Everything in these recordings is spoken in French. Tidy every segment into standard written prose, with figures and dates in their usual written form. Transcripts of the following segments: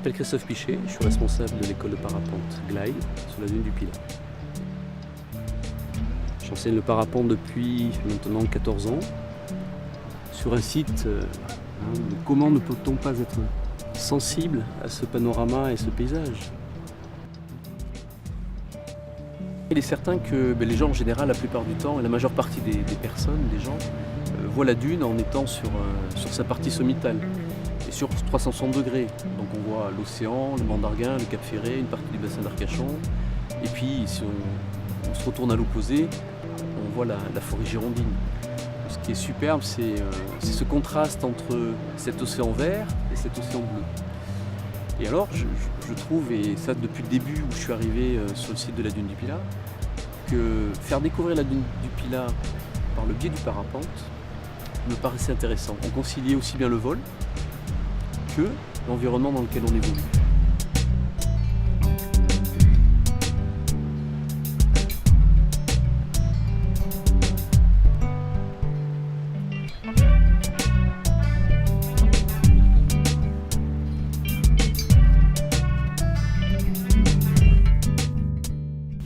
m'appelle Christophe Pichet, je suis responsable de l'école de parapente Glide sur la dune du Pilat. J'enseigne le parapente depuis maintenant 14 ans sur un site. Comment ne peut-on pas être sensible à ce panorama et ce paysage? Il est certain que les gens en général, la plupart du temps, et la majeure partie des personnes, des gens, voient la dune en étant sur sa partie sommitale et sur 360 degrés. Donc on voit l'océan, le banc d'Arguin, le Cap Ferret, une partie du bassin d'Arcachon. Et puis si on se retourne à l'opposé, on voit la forêt girondine. Ce qui est superbe, c'est ce contraste entre cet océan vert et cet océan bleu. Et alors, je trouve, et ça depuis le début où je suis arrivé sur le site de la dune du Pilat, que faire découvrir la dune du Pilat par le biais du parapente me paraissait intéressant. On conciliait aussi bien le vol que l'environnement dans lequel on évolue.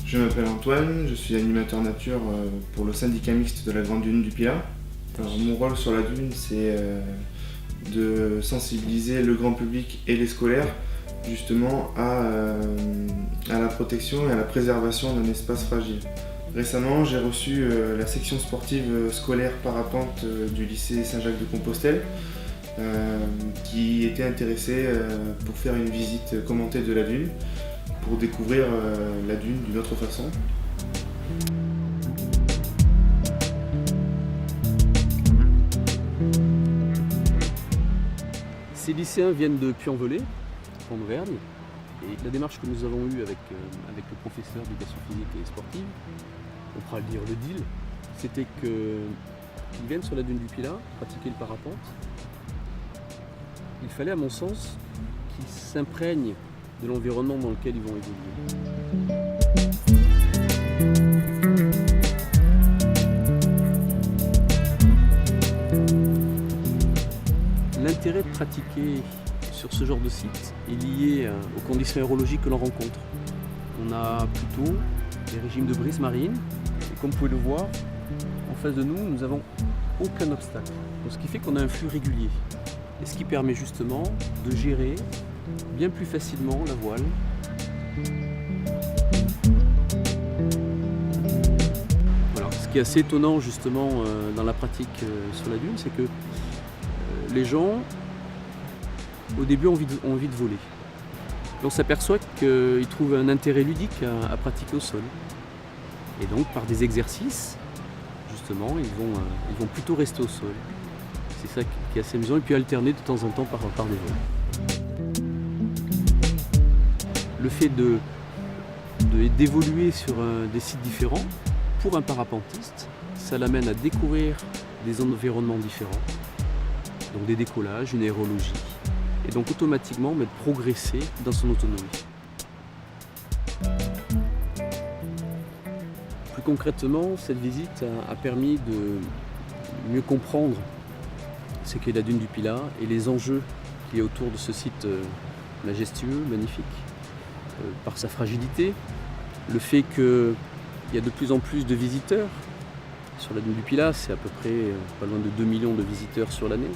Je m'appelle Antoine, je suis animateur nature pour le syndicat mixte de la Grande Dune du Pilat. Alors, mon rôle sur la dune, c'est de sensibiliser le grand public et les scolaires justement à la protection et à la préservation d'un espace fragile. Récemment, j'ai reçu la section sportive scolaire parapente du lycée Saint-Jacques-de-Compostelle qui était intéressée pour faire une visite commentée de la dune, pour découvrir la dune d'une autre façon. Ces lycéens viennent de Puy-en-Velay, en Auvergne, et la démarche que nous avons eue avec le professeur d'éducation physique et sportive, on pourra le dire le deal, c'était qu'ils viennent sur la dune du Pilat pratiquer le parapente. Il fallait à mon sens qu'ils s'imprègnent de l'environnement dans lequel ils vont évoluer. L'intérêt de pratiquer sur ce genre de site est lié aux conditions aérologiques que l'on rencontre. On a plutôt des régimes de brise marine, et comme vous pouvez le voir, en face de nous, nous n'avons aucun obstacle. Donc, ce qui fait qu'on a un flux régulier, et ce qui permet justement de gérer bien plus facilement la voile. Voilà. Ce qui est assez étonnant justement dans la pratique sur la dune, c'est que les gens au début ont envie de voler. Et on s'aperçoit qu'ils trouvent un intérêt ludique à pratiquer au sol. Et donc par des exercices, justement, ils vont plutôt rester au sol. C'est ça qui est assez amusant, et puis alterner de temps en temps par des vols. Le fait d'évoluer sur des sites différents, pour un parapentiste, ça l'amène à découvrir des environnements différents, donc des décollages, une aérologie, et donc automatiquement de progresser dans son autonomie. Plus concrètement, cette visite a permis de mieux comprendre ce qu'est la dune du Pilat et les enjeux qui est autour de ce site majestueux, magnifique. Par sa fragilité, le fait qu'il y a de plus en plus de visiteurs sur la dune du Pilat, c'est à peu près pas loin de 2 millions de visiteurs sur l'année.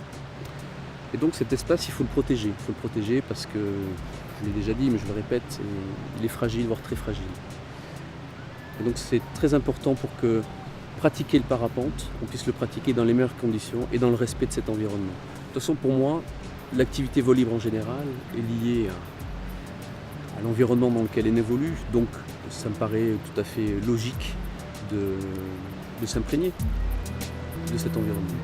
Et donc cet espace, il faut le protéger. Il faut le protéger parce que, je l'ai déjà dit, mais je le répète, il est fragile, voire très fragile. Et donc c'est très important pour que pratiquer le parapente, on puisse le pratiquer dans les meilleures conditions et dans le respect de cet environnement. De toute façon, pour moi, l'activité vol libre en général est liée à l'environnement dans lequel elle évolue, donc ça me paraît tout à fait logique de s'imprégner de cet environnement.